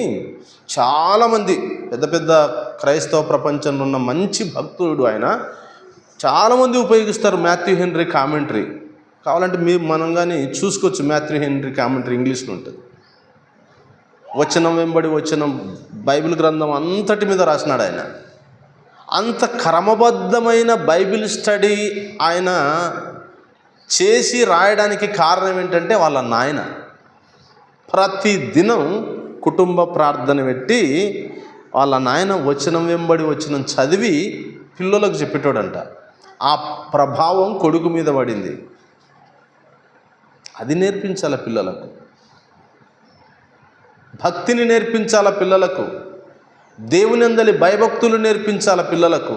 చాలామంది పెద్ద పెద్ద క్రైస్తవ ప్రపంచంలో ఉన్న మంచి భక్తుడు ఆయన. చాలామంది ఉపయోగిస్తారు మాథ్యూ హెన్రీ కామెంటరీ. కావాలంటే మనం కానీ చూసుకోవచ్చు. మాథ్యూ హెన్రీ కామెంటరీ ఇంగ్లీష్లో ఉంటుంది. వచనం వెంబడి వచనం బైబిల్ గ్రంథం అంతటి మీద రాసినాడు ఆయన. అంత క్రమబద్ధమైన బైబిల్ స్టడీ ఆయన చేసి రాయడానికి కారణం ఏంటంటే వాళ్ళ నాయన ప్రతి దినం కుటుంబ ప్రార్థన పెట్టి వాళ్ళ నాయన వచనం వెంబడి వచనం చదివి పిల్లలకు చెప్పేటోడంట. ఆ ప్రభావం కొడుకు మీద పడింది. అది నేర్పించాల పిల్లలకు. భక్తిని నేర్పించాల పిల్లలకు. దేవుని అందలి భయభక్తులు నేర్పించాల పిల్లలకు.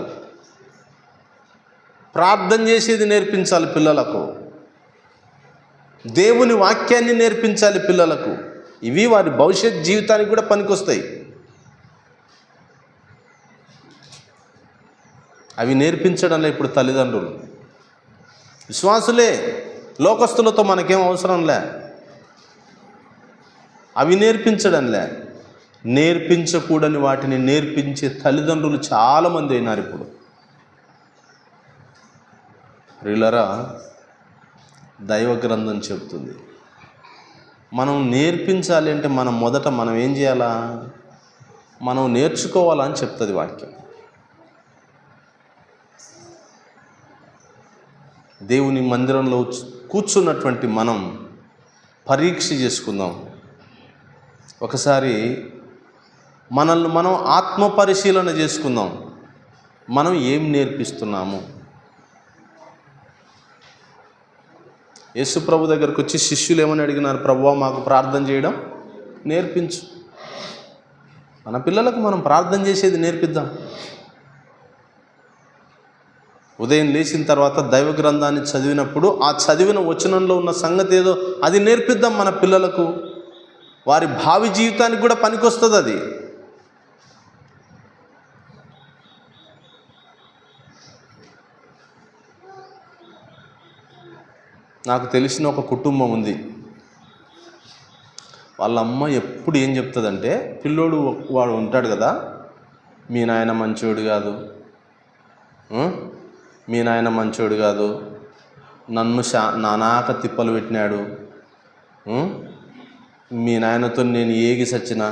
ప్రార్థన చేసేది నేర్పించాలి పిల్లలకు. దేవుని వాక్యాన్ని నేర్పించాలి పిల్లలకు. ఇవి వారి భవిష్యత్ జీవితానికి కూడా పనికొస్తాయి. అవి నేర్పించడంలో ఇప్పుడు తల్లిదండ్రులు విశ్వాసులే, లోకస్తులతో మనకేం అవసరంలే. అవి నేర్పించడంలే. నేర్పించకూడని వాటిని నేర్పించే తల్లిదండ్రులు చాలామంది అయినారు ఇప్పుడు. ప్రియులారా, దైవ గ్రంథం చెబుతుంది మనం నేర్పించాలి అంటే మనం మొదట ఏం చేయాలా? మనం నేర్చుకోవాలని చెప్తుంది వాక్యం. దేవుని మందిరంలో కూర్చున్నటువంటి మనం పరీక్ష చేసుకుందాం. ఒకసారి మనల్ని మనం ఆత్మ పరిశీలన చేసుకుందాం. మనం ఏం నేర్పిస్తున్నాము? యేసు ప్రభు దగ్గరకు వచ్చి శిష్యులు ఏమని అడిగినారు? ప్రభువా, మాకు ప్రార్థన చేయడం నేర్పించు. మన పిల్లలకు మనం ప్రార్థన చేసేది నేర్పిద్దాం. ఉదయం లేచిన తర్వాత దైవ గ్రంథాన్ని చదివినప్పుడు ఆ చదివిన వచనంలో ఉన్న సంగతి ఏదో అది నేర్పిద్దాం మన పిల్లలకు. వారి భావి జీవితానికి కూడా పనికొస్తుంది అది. నాకు తెలిసిన ఒక కుటుంబం ఉంది. వాళ్ళ అమ్మ ఎప్పుడు ఏం చెప్తుందంటే, పిల్లోడు వాడు ఉంటాడు కదా, మీ నాయన మంచోడు కాదు, మీ నాయన మంచోడు కాదు, నన్ను నానాక తిప్పలు పెట్టినాడు, మీ నాయనతో నేను ఏగి సచ్చినా,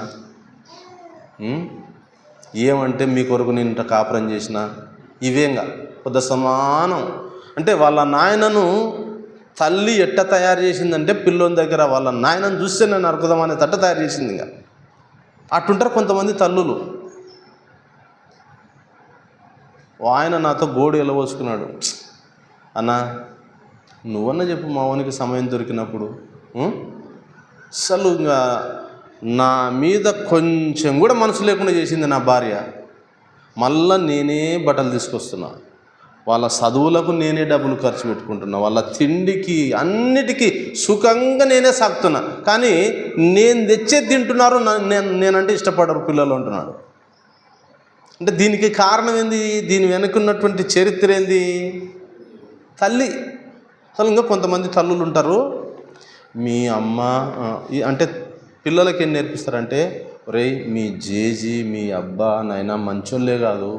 ఏమంటే మీ కొరకు నేను ఇంత కాపురం చేసిన, ఇవేంగా కొద్ది సమానం. అంటే వాళ్ళ నాయనను తల్లి ఎట్ట తయారు చేసిందంటే, పిల్లోని దగ్గర వాళ్ళ నాయనను చూస్తే నేను అరుకుదామనే తట్ట తయారు చేసింది. ఇంకా అట్టుంటారు కొంతమంది తల్లులు. ఆయన నాతో గోడు ఎలవోసుకున్నాడు. అన్నా, నువ్వన్నా చెప్పు, మా వానికి సమయం దొరికినప్పుడు. అసలు ఇంకా నా మీద కొంచెం కూడా మనసు లేకుండా చేసింది నా భార్య. మళ్ళా నేనే బట్టలు తీసుకొస్తున్నా, వాళ్ళ చదువులకు నేనే డబ్బులు ఖర్చు పెట్టుకుంటున్నా, వాళ్ళ తిండికి అన్నిటికీ సుఖంగా నేనే సాగుతున్నా. కానీ నేను తెచ్చే తింటున్నారు, నేనంటే ఇష్టపడరు పిల్లలు అంటున్నాడు. అంటే దీనికి కారణం ఏంది? దీని వెనుకున్నటువంటి చరిత్ర ఏంది? తల్లి. అసలు ఇంకా కొంతమంది తల్లులు ఉంటారు, మీ అమ్మ అంటే పిల్లలకి ఏం నేర్పిస్తారంటే, ఒరేయ్ మీ జేజీ మీ అబ్బా నాయన మంచోళ్ళే కాదు,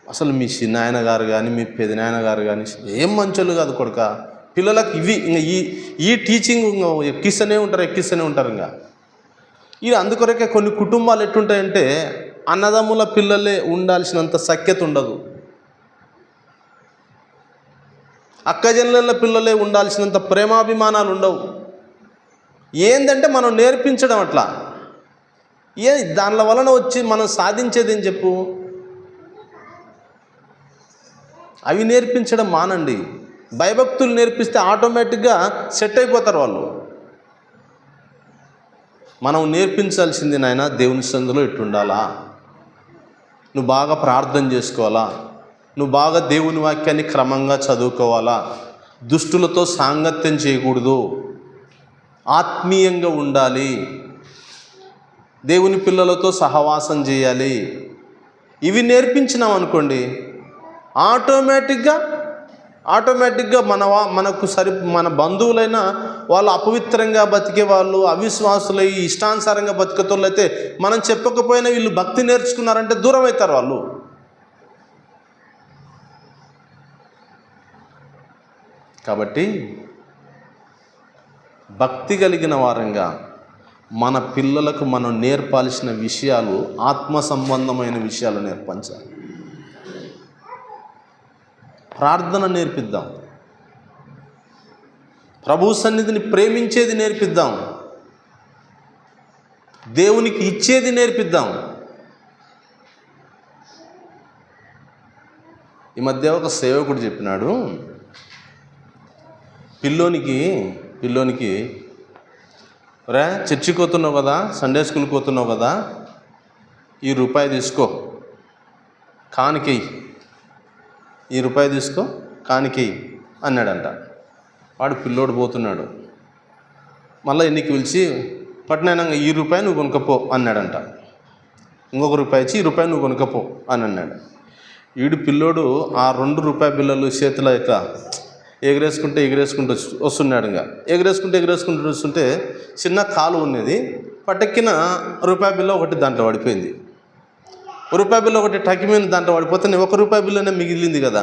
అసలు మీ చిన్నాయన గారు కానీ మీ పెదనాయన గారు కానీ ఏం మంచోళ్ళు కాదు కొడుక. పిల్లలకు ఇవి ఇంకా ఈ టీచింగ్ ఎక్కిస్తూనే ఉంటారు. ఇంకా ఇది అందుకొరకే కొన్ని కుటుంబాలు ఎట్టుంటాయంటే, అన్నదమ్ముల పిల్లలే ఉండాల్సినంత సఖ్యత ఉండదు, అక్కజనుల పిల్లలే ఉండాల్సినంత ప్రేమాభిమానాలు ఉండవు. ఏందంటే మనం నేర్పించడం అట్లా. దానిల వలన వచ్చి మనం సాధించేది ఏం చెప్పు? అవి నేర్పించడం మానండి. భయభక్తులు నేర్పిస్తే ఆటోమేటిక్గా సెట్ అయిపోతారు వాళ్ళు. మనం నేర్పించాల్సింది నాయన, దేవుని సన్నిధిలో ఎట్టుండాలా, నువ్వు బాగా ప్రార్థన చేసుకోవాలా, నువ్వు బాగా దేవుని వాక్యాన్ని క్రమంగా చదువుకోవాలా, దుష్టులతో సాంగత్యం చేయకూడదు, ఆత్మీయంగా ఉండాలి, దేవుని పిల్లలతో సహవాసం చేయాలి. ఇవి నేర్పించినాం అనుకోండి, ఆటోమేటిక్గా మన బంధువులైనా వాళ్ళు అపవిత్రంగా బతికే వాళ్ళు, అవిశ్వాసులై ఇష్టానుసారంగా బతికేతోళ్ళు అయితే మనం చెప్పకపోయినా వీళ్ళు భక్తి నేర్చుకున్నారంటే దూరం అవుతారు వాళ్ళు. కాబట్టి భక్తి కలిగిన వారంగా మన పిల్లలకు మనం నేర్పాల్సిన విషయాలు ఆత్మ సంబంధమైన విషయాలు నేర్పించాలి. ప్రార్థన నేర్పిద్దాం, ప్రభు సన్నిధిని ప్రేమించేది నేర్పిద్దాం, దేవునికి ఇచ్చేది నేర్పిద్దాం. ఈ మధ్య ఒక సేవకుడు చెప్పినాడు, పిల్లోనికి రే చర్చికి పోతున్నావు కదా, సండే స్కూల్కి పోతున్నావు కదా, ఈ రూపాయి తీసుకో కానికెయ్యి, ఈ రూపాయి తీసుకో కానికెయ్యి అన్నాడంట. వాడు పిల్లోడు పోతున్నాడు. మళ్ళీ ఎన్నికి పిలిచి పట్టినాక ఈ రూపాయి నువ్వు కొనుక్కపో అన్నాడంట. ఇంకొక రూపాయి ఇచ్చి ఈ రూపాయి నువ్వు కొనుక్కపో అని అన్నాడు. వీడు పిల్లోడు ఆ 2 రూపాయి బిళ్ళలు చేతిలో ఇట్లా ఎగరేసుకుంటూ వస్తున్నాడు. ఇంకా ఎగరేసుకుంటూ వస్తుంటే చిన్న కాలు ఉన్నది, పట్టెక్కిన రూపాయి బిల్ల ఒకటి దాంట్లో పడిపోయింది. రూపాయి బిల్ల ఒకటి టకిమైన దాంట్లో పడిపోతే 1 రూపాయి బిల్లనే మిగిలింది కదా.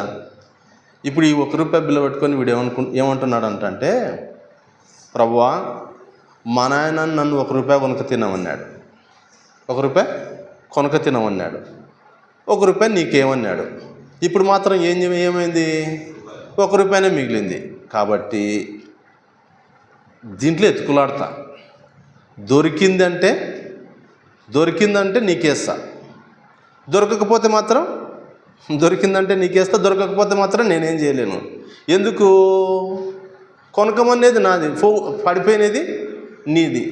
ఇప్పుడు ఈ 1 రూపాయి బిల్ల పట్టుకొని వీడు ఏమంటున్నాడు అంటే, ప్రభువా మా నాయన నన్ను 1 రూపాయి కొనుక తినమన్నాడు, రూపాయి కొనక తినమన్నాడు, రూపాయి నీకేమన్నాడు. ఇప్పుడు మాత్రం ఏమైంది? రూపాయనే మిగిలింది. కాబట్టి దీంట్లో ఎత్తుకులాడతా. దొరికిందంటే నీకేస్తా, దొరకకపోతే మాత్రం దొరకకపోతే మాత్రం నేనేం చేయలేను. ఎందుకు? కొనకమనేది నాది, పడిపోయినది నీది.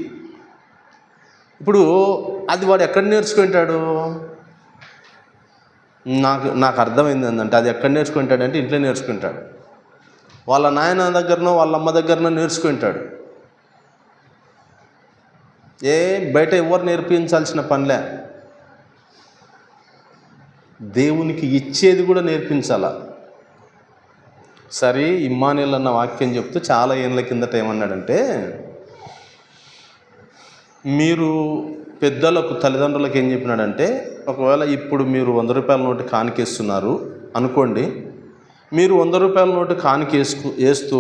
ఇప్పుడు అది వాడు ఎక్కడ నేర్చుకుంటాడు? నాకు అర్థమైంది ఏంటంటే, అది ఎక్కడ నేర్చుకుంటాడంటే ఇంట్లో నేర్చుకుంటాడు, వాళ్ళ నాయన దగ్గరనో వాళ్ళ అమ్మ దగ్గరనో నేర్చుకుంటాడు. బయట ఎవరు నేర్పించాల్సిన పనిలే. దేవునికి ఇచ్చేది కూడా నేర్పించాలా. సరే, ఇమ్మానుయేల్ అన్న వాక్యం చెప్తూ చాలా ఏళ్ళ కిందట ఏమన్నాడంటే, మీరు పెద్దలకు, తల్లిదండ్రులకు ఏం చెప్పినాడంటే, ఒకవేళ ఇప్పుడు మీరు 100 రూపాయల నోటు కానికేస్తున్నారు అనుకోండి, మీరు 100 రూపాయల నోటు వేస్తూ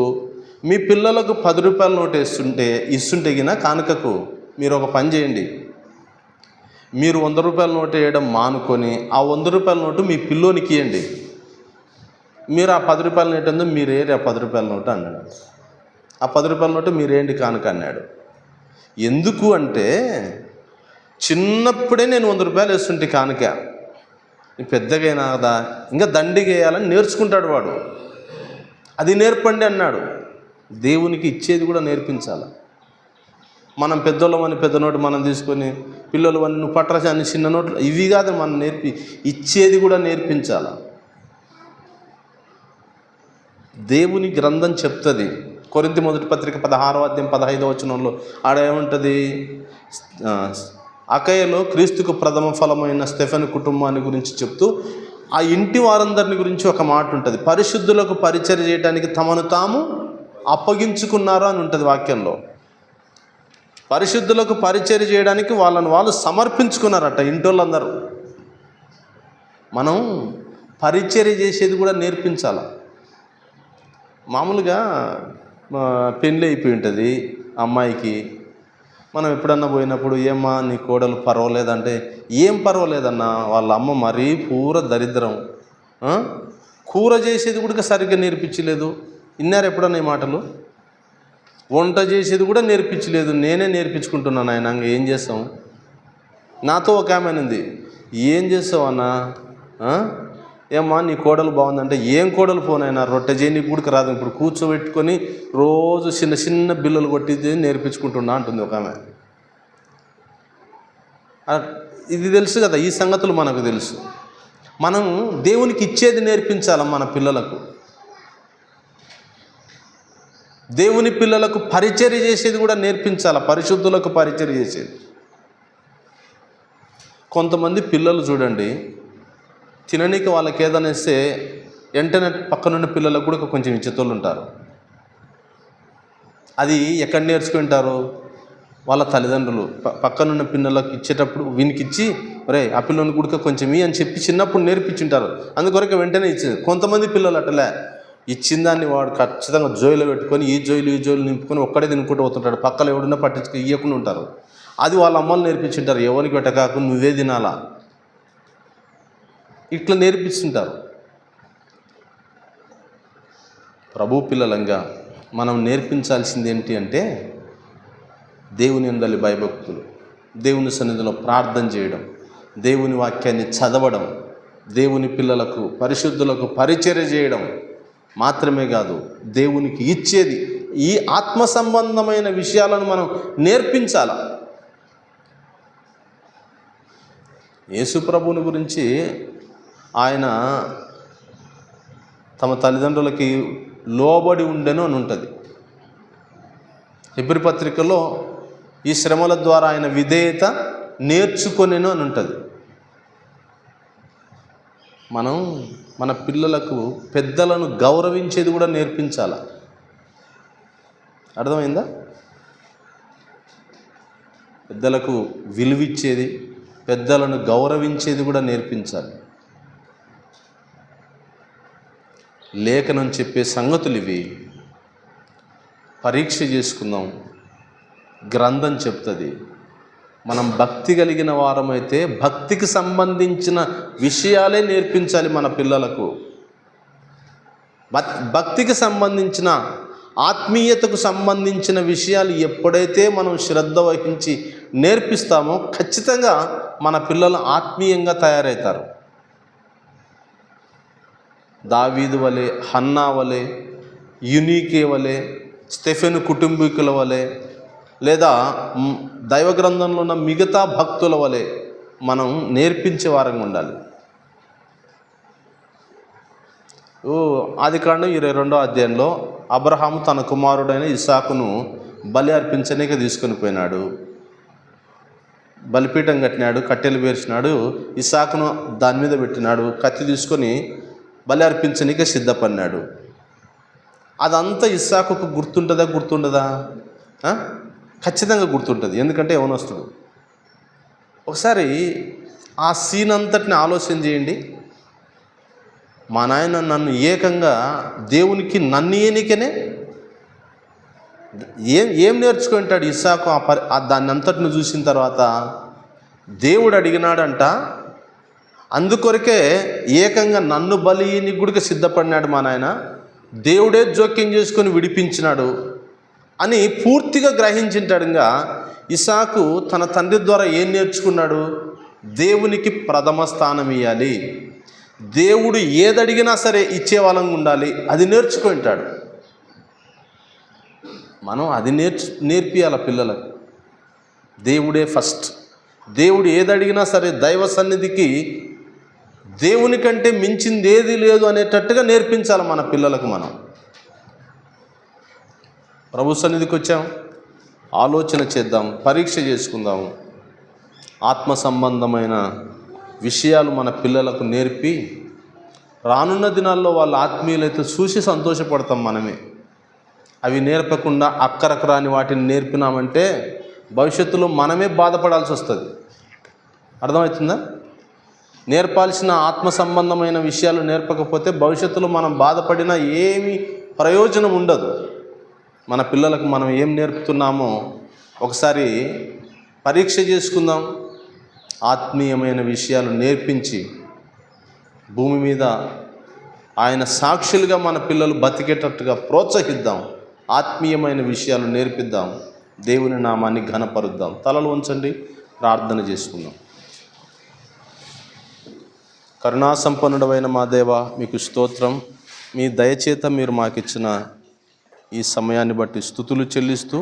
మీ పిల్లలకు 10 రూపాయల నోటు ఇస్తుంటే గిన కానుకకు మీరు ఒక పని చేయండి. మీరు 100 రూపాయల నోటు వేయడం మానుకొని ఆ 100 రూపాయల నోటు మీ పిల్లోనికి ఇవ్వండి. మీరు ఆ 10 రూపాయల నోటు ఉందో మీరేరి ఆ 10 రూపాయల నోటు అన్నాడు. ఆ 10 రూపాయల నోటు మీరేంటి కానుక అన్నాడు. ఎందుకు అంటే, చిన్నప్పుడే నేను 100 రూపాయలు వేస్తుంటే కానుక, పెద్దగైనా కదా ఇంకా దండిగా వేయాలని నేర్చుకుంటాడు వాడు. అది నేర్పండి అన్నాడు. దేవునికి ఇచ్చేది కూడా నేర్పించాలి. మనం పెద్దోళ్ళమని పెద్ద నోటు మనం తీసుకొని, పిల్లలు అని నువ్వు పట్టరసా అని చిన్న నోట్లు, ఇవి కాదు మనం ఇచ్చేది కూడా నేర్పించాలి. దేవుని గ్రంథం చెప్తుంది. కొరింథీ మొదటి పత్రిక 16వ అధ్యాయం 15వ వచనంలో ఆడ ఏముంటుంది? అకయలో క్రీస్తుకు ప్రథమ ఫలమైన స్టెఫెను కుటుంబాన్ని గురించి చెప్తూ ఆ ఇంటి వారందరిని గురించి ఒక మాట ఉంటుంది. పరిశుద్ధులకు పరిచర్య చేయడానికి తమను తాము అప్పగించుకున్నారు అని ఉంటుంది వాక్యంలో. పరిశుద్ధులకు పరిచర్య చేయడానికి వాళ్ళు సమర్పించుకున్నారట ఇంటోళ్ళందరూ. మనం పరిచర్య చేసేది కూడా నేర్పించాలి. మామూలుగా పెళ్ళి అయిపోయి ఉంటుంది అమ్మాయికి, మనం ఎప్పుడన్నా పోయినప్పుడు, ఏమ్మా నీ కోడలు పర్వాలేదంటే, ఏం పర్వాలేదన్నా, వాళ్ళ అమ్మ మరీ పూర దరిద్రం, కూర చేసేది కూడా సరిగ్గా నేర్పించలేదు. విన్నారు ఎప్పుడన్నా ఈ మాటలు? వంట చేసేది కూడా నేర్పించలేదు, నేనే నేర్పించుకుంటున్నాను ఆయన. ఏం చేస్తాం? నాతో ఒక ఆమె ఉంది, ఏం చేస్తావు అన్నా, ఏమ్మా నీ కోడలు బాగుందంటే, ఏం కోడలు పోనైనా రొట్టె చేయని గుడికి రాదు, ఇప్పుడు కూర్చోబెట్టుకొని రోజు చిన్న చిన్న బిల్లలు కొట్టి నేర్పించుకుంటున్నా అంటుంది ఒక ఆమె. ఇది తెలుసు కదా, ఈ సంగతులు మనకు తెలుసు. మనం దేవునికి ఇచ్చేది నేర్పించాలి మన పిల్లలకు. దేవుని పిల్లలకు పరిచర్య చేసేది కూడా నేర్పించాలి, పరిశుద్ధులకు పరిచర్య చేసేది. కొంతమంది పిల్లలు చూడండి, తిననీకి వాళ్ళకి ఏదైనా ఇస్తే వెంటనే పక్కనున్న పిల్లలకు కూడా కొంచెం ఇచ్చేతోళ్ళు ఉంటారు. అది ఎక్కడ నేర్చుకుంటారు? వాళ్ళ తల్లిదండ్రులు పక్కనున్న పిల్లలకు ఇచ్చేటప్పుడు వీనికిచ్చి, రే ఆ పిల్లని కూడా కొంచెం అని చెప్పి చిన్నప్పుడు నేర్పించుంటారు. అందుకొరకు వెంటనే ఇచ్చింది. కొంతమంది పిల్లలు అట్లే ఇచ్చిన దాన్ని వాడు ఖచ్చితంగా జోయిలో పెట్టుకొని ఈ జోయిలు నింపుకొని ఒక్కడే తినుకుంటూ పోతుంటాడు. పక్కన ఎవడన్నా ఇవ్వకుండా ఉంటారు. అది వాళ్ళ అమ్మలు నేర్పించుంటారు, ఎవరికి పెట్టకాకు నువ్వే తినాలా, ఇట్లా నేర్పిస్తుంటారు. ప్రభు పిల్లలంగా మనం నేర్పించాల్సింది ఏంటి అంటే, దేవుని యందలి భయభక్తులు, దేవుని సన్నిధిలో ప్రార్థన చేయడం, దేవుని వాక్యాన్ని చదవడం, దేవుని పిల్లలకు పరిశుద్ధులకు పరిచర్య చేయడం మాత్రమే కాదు, దేవునికి ఇచ్చేది, ఈ ఆత్మ సంబంధమైన విషయాలను మనం నేర్పించాలి. యేసు ప్రభువుని గురించి ఆయన తమ తల్లిదండ్రులకి లోబడి ఉండెను అని ఉంటుంది. హెబ్రీ పత్రికలో ఈ శ్రమల ద్వారా ఆయన విధేయత నేర్చుకొనెను అని ఉంటుంది. మనం మన పిల్లలకు పెద్దలను గౌరవించేది కూడా నేర్పించాలి. అర్థమైందా? పెద్దలకు విలువిచ్చేది, పెద్దలను గౌరవించేది కూడా నేర్పించాలి. లేఖనం చెప్పే సంగతులు ఇవి. పరీక్ష చేసుకుందాం. గ్రంథం చెప్తుంది. మనం భక్తి కలిగిన వారమైతే భక్తికి సంబంధించిన విషయాలే నేర్పించాలి మన పిల్లలకు. భక్తికి సంబంధించిన, ఆత్మీయతకు సంబంధించిన విషయాలు ఎప్పుడైతే మనం శ్రద్ధ వహించి నేర్పిస్తామో ఖచ్చితంగా మన పిల్లలు ఆత్మీయంగా తయారవుతారు. దావీదు వలె, హన్నా వలె, యునీకే వలె, స్టెఫెను కుటుంబీకుల వలె, లేదా దైవ గ్రంథంలో ఉన్న మిగతా భక్తుల వలె మనం నేర్పించే వారంగా ఉండాలి. ఆదికాండం 22వ అధ్యాయంలో అబ్రహాము తన కుమారుడైన ఇస్సాకును బలి అర్పించనీకి తీసుకొని పోయినాడు. బలిపీఠం కట్టినాడు, కట్టెలు పేర్చినాడు, ఇస్సాకును దాని మీద పెట్టినాడు, కత్తి తీసుకొని బలి అర్పించనీకే సిద్ధపడినాడు. అదంతా ఇస్సాకుకు గుర్తుండదా? ఖచ్చితంగా గుర్తుంటుంది. ఎందుకంటే యవనస్తుడు. ఒకసారి ఆ సీన్ అంతటిని ఆలోచన చేయండి. మా నాయన నన్ను ఏకంగా దేవునికి నన్నేనికనే ఏం నేర్చుకుంటాడు ఇస్సాకు? దాన్ని అంతటిని చూసిన తర్వాత దేవుడు అడిగినాడంట. అందుకొరకే ఏకంగా నన్ను బలిని గుడికి సిద్ధపడినాడు మా నాయన, దేవుడే జోక్యం చేసుకొని విడిపించినాడు అని పూర్తిగా గ్రహించింటాడుగా. ఇస్సాకు తన తండ్రి ద్వారా ఏం నేర్చుకున్నాడు? దేవునికి ప్రథమ స్థానం ఇవ్వాలి, దేవుడు ఏదడిగినా సరే ఇచ్చే వాళ్ళంగా ఉండాలి, అది నేర్చుకుంటాడు. మనం అది నేర్పియాల పిల్లలకు. దేవుడే ఫస్ట్, దేవుడు ఏదడిగినా సరే దైవ సన్నిధికి దేవుని కంటే మించింది ఏది లేదు అనేటట్టుగా నేర్పించాలి మన పిల్లలకు. మనం ప్రభు సన్నిధికి వచ్చాం, ఆలోచన చేద్దాం, పరీక్ష చేసుకుందాము. ఆత్మ సంబంధమైన విషయాలు మన పిల్లలకు నేర్పి రానున్న దినాల్లో వాళ్ళ ఆత్మీయులైతే చూసి సంతోషపడతాం మనమే. అవి నేర్పకుండా అక్కరకు రాని వాటిని నేర్పినామంటే భవిష్యత్తులో మనమే బాధపడాల్సి వస్తుంది. అర్థమవుతుందా? నేర్పాల్సిన ఆత్మ సంబంధమైన విషయాలు నేర్పకపోతే భవిష్యత్తులో మనం బాధపడినా ఏమీ ప్రయోజనం ఉండదు. మన పిల్లలకు మనం ఏం నేర్పుతున్నామో ఒకసారి పరీక్ష చేసుకుందాం. ఆత్మీయమైన విషయాలు నేర్పించి భూమి మీద ఆయన సాక్షులుగా మన పిల్లలు బతికేటట్టుగా ప్రోత్సహిద్దాం. ఆత్మీయమైన విషయాలు నేర్పిద్దాం. దేవుని నామాన్ని ఘనపరుద్దాం. తలలు ఉంచండి, ప్రార్థన చేసుకుందాం. కరుణాసంపన్నుడైన మా దేవా, మీకు స్తోత్రం. మీ దయచేత మీరు మాకిచ్చిన ఈ సమయాన్ని బట్టి స్తుతులు చెల్లిస్తూ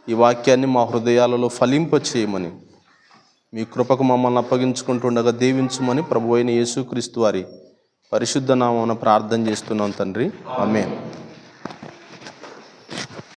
ఈ వాక్యాన్ని మా హృదయాలలో ఫలింపచేయమని మీ కృపకు మమ్మల్ని అప్పగించుకుంటుండగా దీవించుమని ప్రభువైన యేసుక్రీస్తు వారి పరిశుద్ధ నామమున ప్రార్థన చేస్తున్నాం తండ్రి. ఆమేన్.